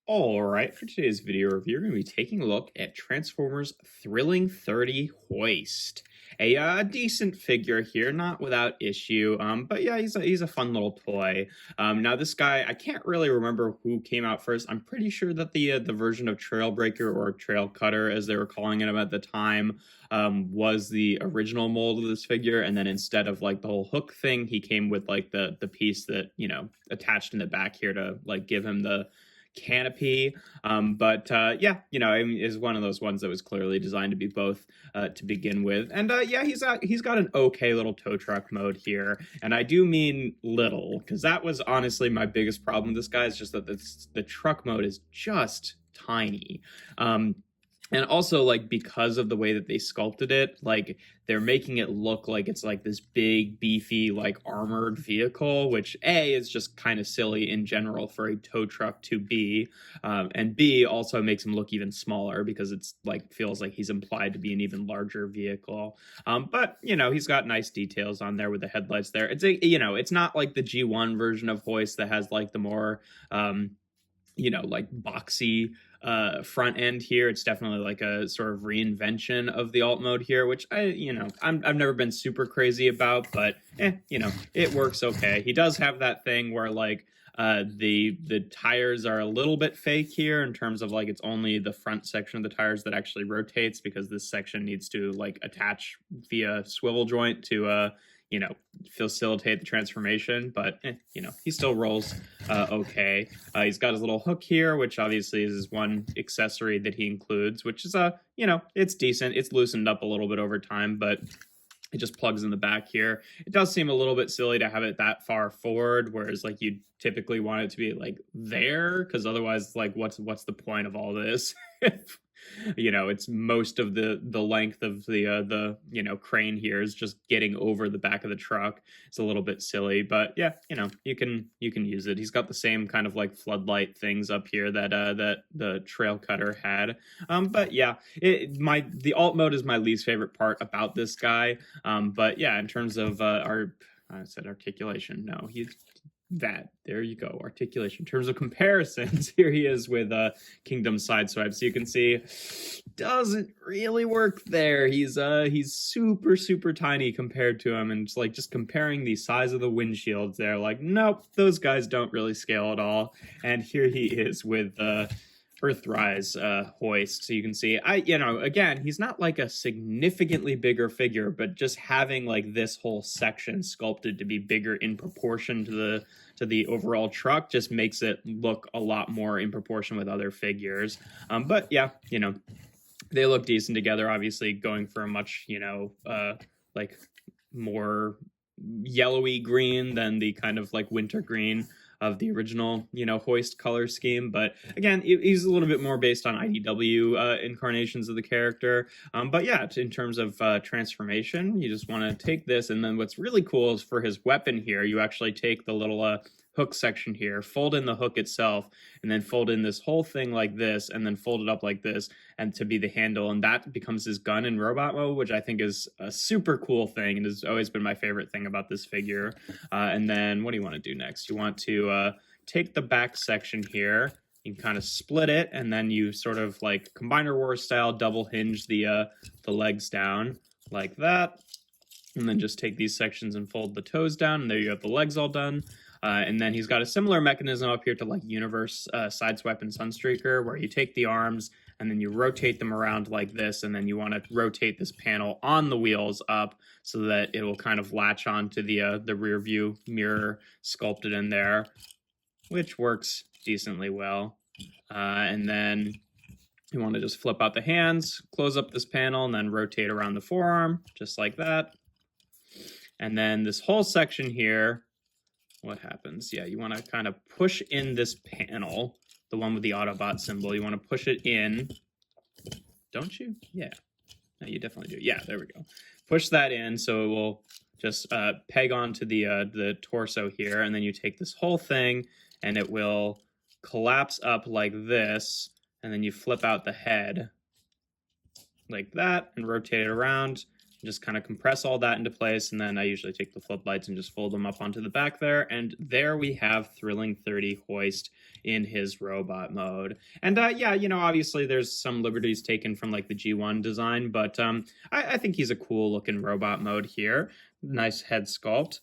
Alright, for today's video review, we're going to be taking a look at Transformers Thrilling 30 Hoist. A decent figure here, not without issue, but yeah, he's a fun little toy. Now this guy, I can't really remember who came out first. I'm pretty sure that the version of Trailbreaker or Trail Cutter, as they were calling it at the time, was the original mold of this figure, and then instead of like the whole hook thing, he came with like the piece that, you know, attached in the back here to like give him the canopy. Yeah, you know, I mean, is one of those ones that was clearly designed to be both to begin with. And yeah, he's got an okay little tow truck mode here, and I do mean little, because that was honestly my biggest problem with this guy, is just that the truck mode is just tiny. And also, like, because of the way that they sculpted it, like, they're making it look like it's like this big, beefy, like, armored vehicle, which A, is just kind of silly in general for a tow truck to be, and B, also makes him look even smaller because it's like feels like he's implied to be an even larger vehicle. But you know, he's got nice details on there with the headlights there. It's a, you know, it's not like the G1 version of Hoist that has like the more you know, like boxy front end here. It's definitely like a sort of reinvention of the alt mode here, which I've never been super crazy about, but you know, it works okay. He does have that thing where like the tires are a little bit fake here in terms of like it's only the front section of the tires that actually rotates, because this section needs to like attach via swivel joint to you know, facilitate the transformation. But you know, he still rolls okay. He's got his little hook here, which obviously is his one accessory that he includes, which is you know, it's decent. It's loosened up a little bit over time, but it just plugs in the back here. It does seem a little bit silly to have it that far forward, whereas like you typically want it to be like there, because otherwise, like, what's the point of all this? You know, it's most of the length of the you know, crane here is just getting over the back of the truck. It's a little bit silly, but yeah, you know, you can use it. He's got the same kind of like floodlight things up here that that the Trail Cutter had. But yeah, the alt mode is my least favorite part about this guy. But yeah, in terms of I said articulation. No, there you go, articulation. In terms of comparisons, here he is with Kingdom Sideswipe. So you can see, doesn't really work there. He's super tiny compared to him, and it's like just comparing the size of the windshields there, like, nope, those guys don't really scale at all. And here he is with Earthrise Hoist. So you can see, you know, again, he's not like a significantly bigger figure, but just having like this whole section sculpted to be bigger in proportion to the overall truck just makes it look a lot more in proportion with other figures. But yeah, you know, they look decent together. Obviously going for a much, you know, like more yellowy green than the kind of like winter green of the original, you know, Hoist color scheme. But again, he's a little bit more based on IDW incarnations of the character. But yeah, in terms of transformation, you just want to take this, and then what's really cool is for his weapon here, you actually take the little hook section here, fold in the hook itself, and then fold in this whole thing like this, and then fold it up like this, and to be the handle, and that becomes his gun in robot mode, which I think is a super cool thing, and has always been my favorite thing about this figure. And then what do you want to do next? You want to take the back section here, you can kind of split it, and then you sort of like Combiner Wars style double hinge the legs down like that, and then just take these sections and fold the toes down, and there you have the legs all done. And then he's got a similar mechanism up here to like Universe, Sideswipe, and Sunstreaker, where you take the arms and then you rotate them around like this, and then you want to rotate this panel on the wheels up so that it will kind of latch onto the rear view mirror sculpted in there, which works decently well. And then you want to just flip out the hands, close up this panel, and then rotate around the forearm, just like that. And then this whole section here, what happens? Yeah, you want to kind of push in this panel, the one with the Autobot symbol. You want to push it in, don't you? Yeah, no, you definitely do. Yeah, there we go. Push that in so it will just peg onto the torso here, and then you take this whole thing, and it will collapse up like this, and then you flip out the head like that and rotate it around. just kind of compress all that into place, and then I usually take the floodlights and just fold them up onto the back there, and there we have Thrilling 30 Hoist in his robot mode. And yeah, obviously there's some liberties taken from like the G1 design, but I think he's a cool looking robot mode here. Nice head sculpt.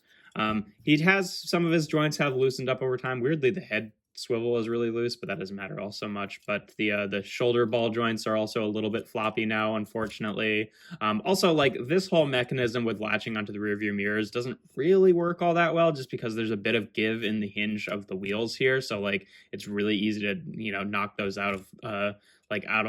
He has some of his joints have loosened up over time. Weirdly, the head swivel is really loose, but that doesn't matter all so much. But the shoulder ball joints are also a little bit floppy now, unfortunately. Also, like this whole mechanism with latching onto the rear view mirrors doesn't really work all that well, just because there's a bit of give in the hinge of the wheels here. So like it's really easy to knock those out of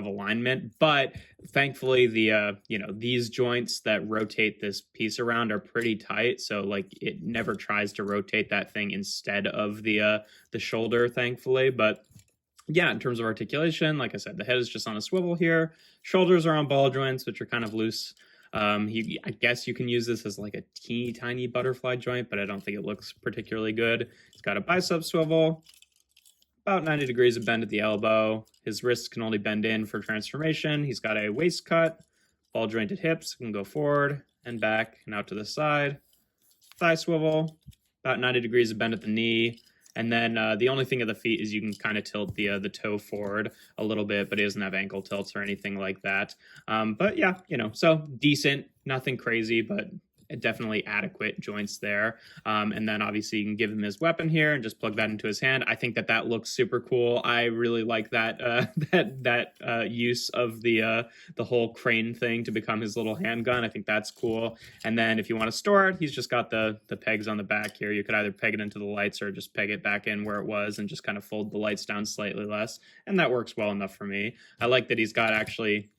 alignment. But thankfully these joints that rotate this piece around are pretty tight, so like it never tries to rotate that thing instead of the shoulder, thankfully. But yeah, in terms of articulation, like I said, the head is just on a swivel here. Shoulders are on ball joints, which are kind of loose. I guess you can use this as like a teeny tiny butterfly joint, but I don't think it looks particularly good. It's got a bicep swivel, about 90 degrees of bend at the elbow. His wrists can only bend in for transformation. He's got a waist cut, ball jointed hips, can go forward and back and out to the side. Thigh swivel, about 90 degrees of bend at the knee. And then the only thing of the feet is you can kind of tilt the toe forward a little bit, but he doesn't have ankle tilts or anything like that. But yeah, so decent, nothing crazy, but definitely adequate joints there. And then obviously you can give him his weapon here and just plug that into his hand. I think that looks super cool. I really like that use of the whole crane thing to become his little handgun. I think that's cool. And then if you want to store it, he's just got the pegs on the back here. You could either peg it into the lights or just peg it back in where it was and just kind of fold the lights down slightly less. And that works well enough for me. I like that he's got actually,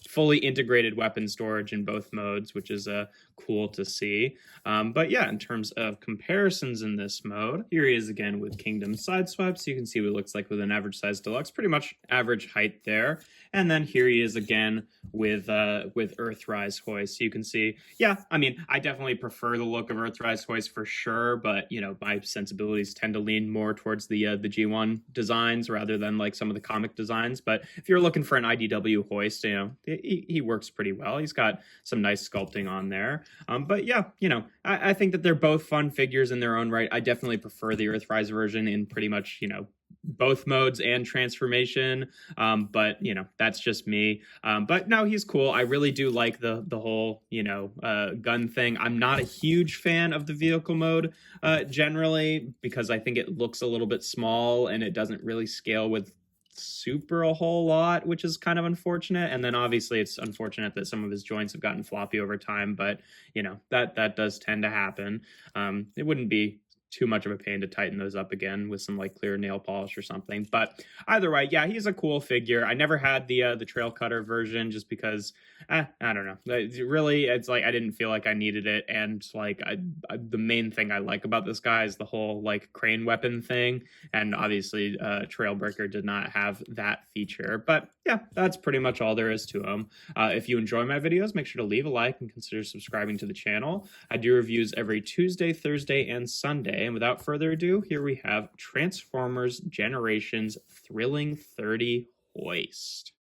fully integrated weapon storage in both modes, which is cool to see. But yeah, in terms of comparisons in this mode, here he is again with Kingdom Sideswipe. So you can see what it looks like with an average size deluxe, pretty much average height there. And then here he is again with Earthrise Hoist. So you can see, yeah, I mean, I definitely prefer the look of Earthrise Hoist for sure, but my sensibilities tend to lean more towards the G1 designs rather than like some of the comic designs. But if you're looking for an IDW Hoist, he works pretty well. He's got some nice sculpting on there. But yeah, I think that they're both fun figures in their own right. I definitely prefer the Earthrise version in pretty much, both modes and transformation. But that's just me. But no, he's cool. I really do like the whole gun thing. I'm not a huge fan of the vehicle mode generally, because I think it looks a little bit small and it doesn't really scale with super a whole lot, which is kind of unfortunate. And then obviously it's unfortunate that some of his joints have gotten floppy over time, but that does tend to happen. It wouldn't be too much of a pain to tighten those up again with some like clear nail polish or something. But either way, yeah, he's a cool figure. I never had the trail cutter version just because I don't know. It's like I didn't feel like I needed it, and like the main thing I like about this guy is the whole like crane weapon thing, and obviously Trailbreaker did not have that feature. But yeah, that's pretty much all there is to him. If you enjoy my videos, make sure to leave a like and consider subscribing to the channel. I do reviews every Tuesday, Thursday, and Sunday. And without further ado, here we have Transformers Generations Thrilling 30 Hoist.